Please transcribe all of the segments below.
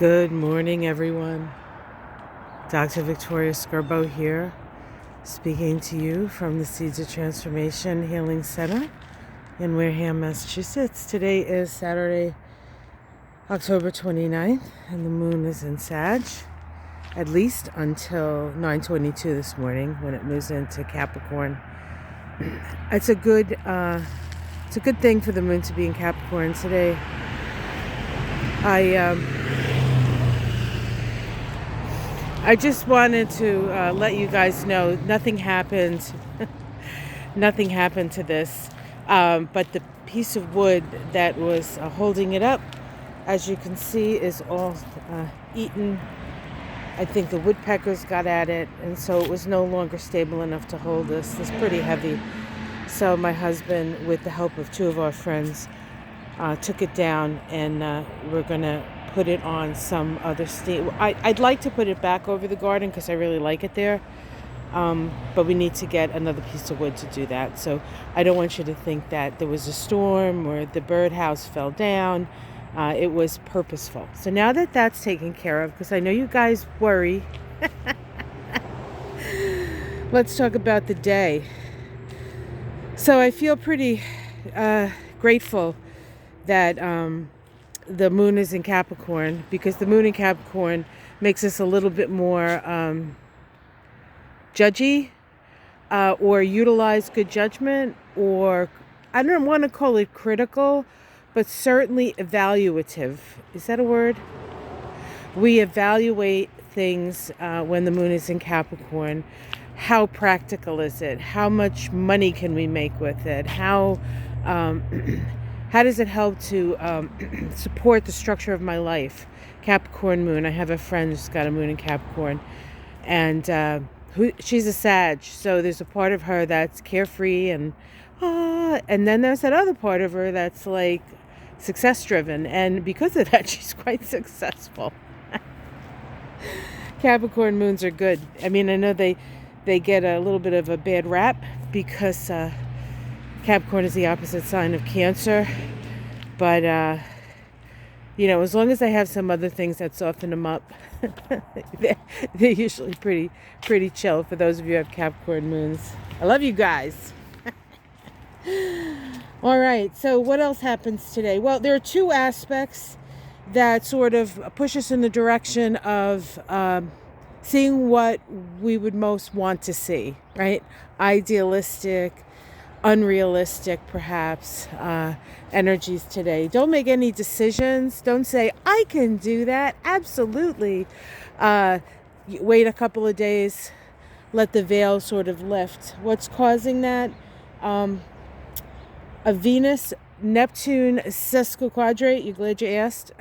Good morning, everyone. Dr. Victoria Scorbo here, speaking to you from the Seeds of Transformation Healing Center in Wareham, Massachusetts. Today is Saturday, October 29th, and the moon is in Sag, at least until 9:22 this morning when it moves into Capricorn. It's a good thing for the moon to be in Capricorn today. I just wanted to let you guys know nothing happened. Nothing happened to this, but the piece of wood that was holding it up, as you can see, is all eaten. I think the woodpeckers got at it, and so it was no longer stable enough to hold this. It's pretty heavy. So my husband, with the help of two of our friends, took it down, and we're going to put it on some other stand. I'd like to put it back over the garden because I really like it there. But we need to get another piece of wood to do that. So I don't want you to think that there was a storm or the birdhouse fell down. It was purposeful. So now that that's taken care of, because I know you guys worry, let's talk about the day. So I feel pretty grateful that the moon is in Capricorn, because the moon in Capricorn makes us a little bit more judgy, or utilize good judgment, or I don't want to call it critical, but certainly evaluative. Is that a word? We evaluate things when the moon is in Capricorn. How practical is it? How much money can we make with it? How does it help to support the structure of my life? Capricorn moon. I have a friend who's got a moon in Capricorn, and she's a Sag. So there's a part of her that's carefree and then there's that other part of her that's like success driven, and because of that, she's quite successful. Capricorn moons are good. I mean, I know they get a little bit of a bad rap because Capricorn is the opposite sign of Cancer, but as long as they have some other things that soften them up, they're usually pretty chill. For those of you who have Capricorn moons, I love you guys. All right, so what else happens today? Well, there are two aspects that sort of push us in the direction of seeing what we would most want to see, right? Idealistic, unrealistic, perhaps, energies today. Don't make any decisions. Don't say, I can do that. Absolutely. Wait a couple of days. Let the veil sort of lift. What's causing that? A Venus-Neptune sesquiquadrate. You're glad you asked.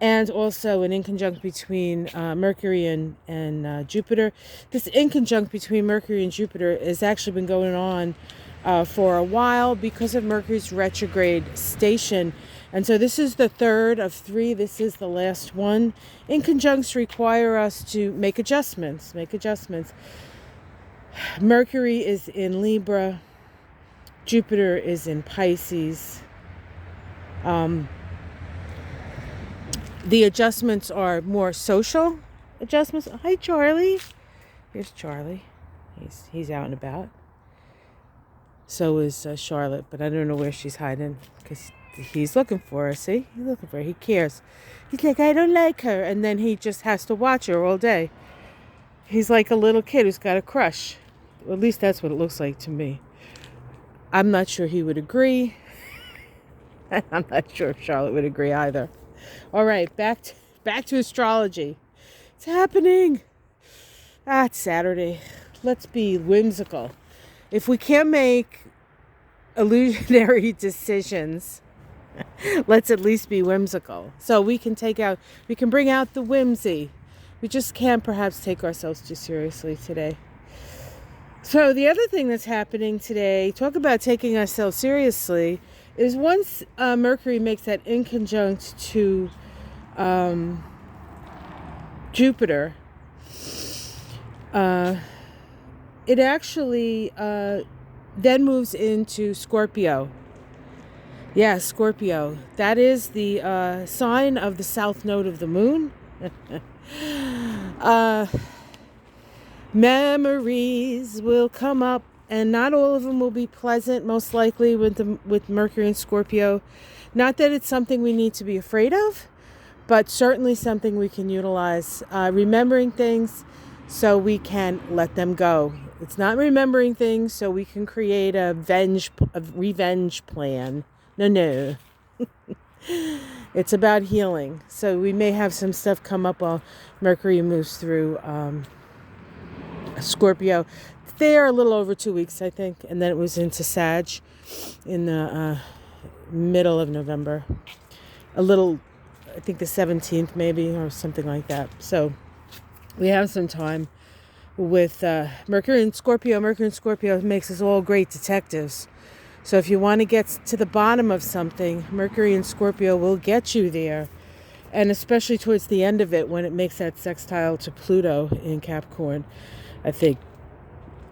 And also an inconjunct between Mercury and Jupiter. This inconjunct between Mercury and Jupiter has actually been going on for a while because of Mercury's retrograde station. And so this is the third of three. This is the last one. Inconjuncts require us to make adjustments. Mercury is in Libra. Jupiter is in Pisces. The adjustments are more social adjustments. Hi, Charlie. Here's Charlie. He's out and about. So is Charlotte, but I don't know where she's hiding because he's looking for her. See? He's looking for her. He cares. He's like, I don't like her. And then he just has to watch her all day. He's like a little kid who's got a crush. Well, at least that's what it looks like to me. I'm not sure he would agree. I'm not sure if Charlotte would agree either. All right, back to astrology. It's happening. It's Saturday. Let's be whimsical. If we can't make illusionary decisions, let's at least be whimsical. So we can bring out the whimsy. We just can't perhaps take ourselves too seriously today. So the other thing that's happening today, talk about taking ourselves seriously, is once Mercury makes that inconjunct to Jupiter, it actually then moves into Scorpio. Yeah, Scorpio. That is the sign of the south node of the moon. uh, Memories will come up, and not all of them will be pleasant, most likely with Mercury and Scorpio. Not that it's something we need to be afraid of, but certainly something we can utilize. Remembering things so we can let them go. It's not remembering things so we can create a revenge plan. No. It's about healing. So we may have some stuff come up while Mercury moves through Scorpio. There a little over 2 weeks, I think, and then it was into Sag in the middle of November. A little, I think the 17th maybe, or something like that. So we have some time with Mercury and Scorpio. Mercury and Scorpio makes us all great detectives. So if you want to get to the bottom of something, Mercury and Scorpio will get you there. And especially towards the end of it, when it makes that sextile to Pluto in Capricorn, I think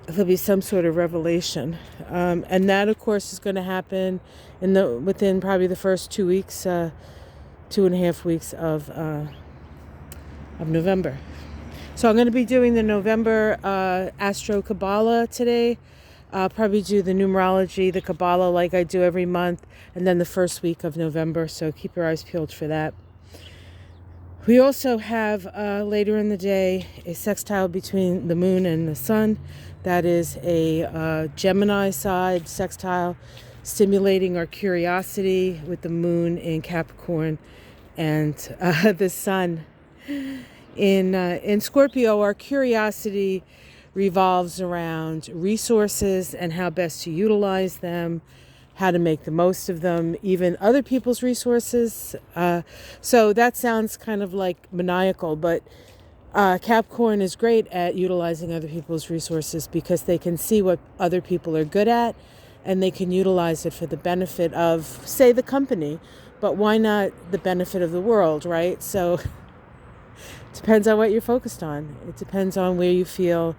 there'll be some sort of revelation. And that, of course, is going to happen within probably the first 2 weeks, 2.5 weeks of November. So I'm going to be doing the November Astro Kabbalah today. I'll probably do the numerology, the Kabbalah, like I do every month, and then the first week of November. So keep your eyes peeled for that. We also have later in the day a sextile between the moon and the sun. That is a Gemini side sextile, stimulating our curiosity with the moon in Capricorn and the sun in Scorpio. Our curiosity revolves around resources and how best to utilize them, how to make the most of them, even other people's resources. So that sounds kind of like maniacal, but Capricorn is great at utilizing other people's resources because they can see what other people are good at and they can utilize it for the benefit of, say, the company, but why not the benefit of the world, right? So it depends on what you're focused on. It depends on where you feel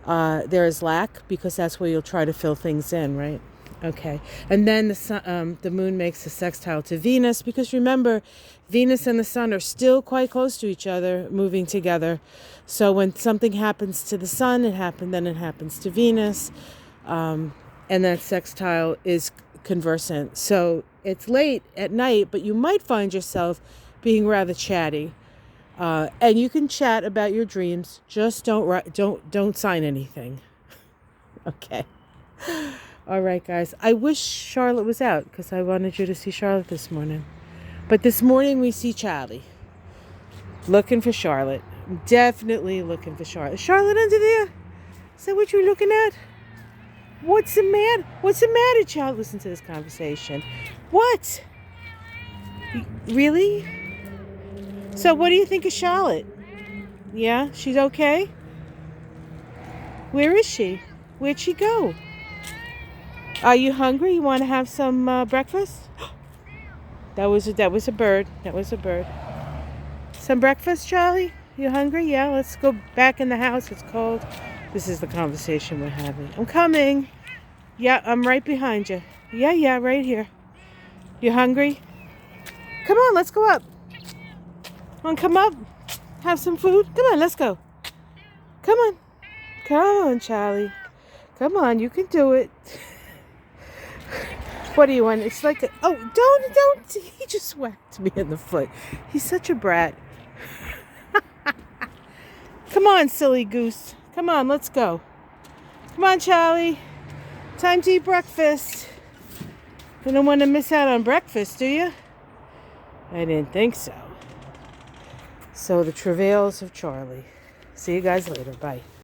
there is lack, because that's where you'll try to fill things in, right? Okay. And then the moon makes a sextile to Venus, because remember, Venus and the sun are still quite close to each other, moving together. So when something happens to the sun, then it happens to Venus. And that sextile is conversant. So it's late at night, but you might find yourself being rather chatty. And you can chat about your dreams. Just don't sign anything. Okay. All right, guys. I wish Charlotte was out because I wanted you to see Charlotte this morning. But this morning we see Charlie. Looking for Charlotte. Definitely looking for Charlotte. Is Charlotte under there? Is that what you're looking at? What's the matter? What's the matter, child? Listen to this conversation. What? Really? So what do you think of Charlotte? Yeah, she's okay? Where is she? Where'd she go? Are you hungry? You want to have some breakfast? That was a bird. That was a bird. Some breakfast, Charlie? You hungry? Yeah, let's go back in the house. It's cold. This is the conversation we're having. I'm coming. Yeah, I'm right behind you. Yeah, right here. You hungry? Come on, let's go up. Come up. Have some food. Come on, let's go. Come on. Come on, Charlie. Come on, you can do it. What do you want? It's like, don't. He just whacked me in the foot. He's such a brat. Come on, silly goose. Come on, let's go. Come on, Charlie. Time to eat breakfast. You don't want to miss out on breakfast, do you? I didn't think so. So the travails of Charlie. See you guys later. Bye.